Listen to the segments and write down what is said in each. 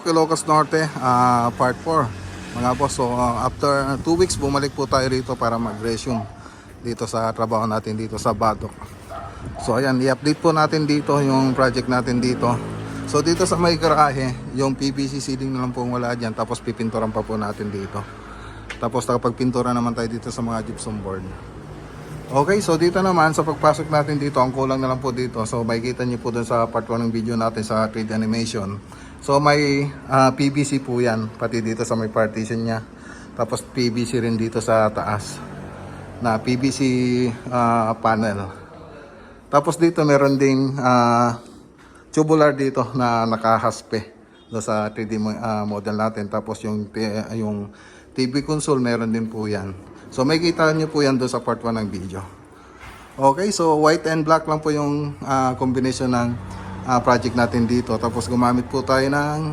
Ilocos Norte, part 4 mga boss. So after 2 weeks bumalik po tayo rito para mag-resume dito sa trabaho natin dito sa Batok. So ayan, i-update po natin dito yung project natin dito. So dito sa may garahe, yung PVC ceiling na lang po wala dyan, tapos pipinturan pa po natin dito. Tapos nakapagpintura naman tayo dito sa mga gypsum board. Okay, so dito naman sa pagpasok natin dito, ang kulang na lang po dito. So makikita nyo po dun sa part 1 ng video natin sa 3D animation. So may PVC po yan, pati dito sa may partition nya. Tapos PVC rin dito sa taas na PVC panel. Tapos dito meron ding tubular dito na nakahaspe do sa 3D model natin. Tapos yung TV console meron din po yan. So may kita nyo po yan doon sa part 1 ng video. Okay, so white and black lang po yung combination ng project natin dito. Tapos gumamit po tayo ng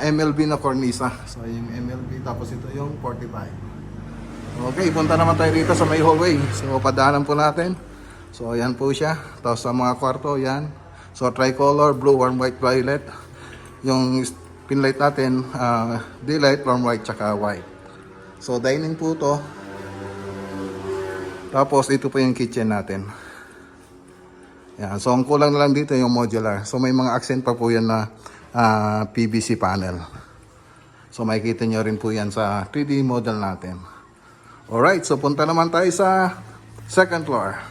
MLB na cornisa. So yung MLB, tapos ito yung 45. Okay, punta naman tayo dito sa may hallway. So padaanan po natin. So ayan po siya. Tapos sa mga kwarto, yan. So tricolor, blue, warm white, violet. Yung pinlight natin, daylight, warm white, tsaka white. So dining po to. Tapos ito po yung kitchen natin. Yan. So ang kulang na lang dito yung modular. So may mga accent pa po yan na PVC panel. So makikita nyo rin po yan sa 3D model natin. Alright, so punta naman tayo sa second floor.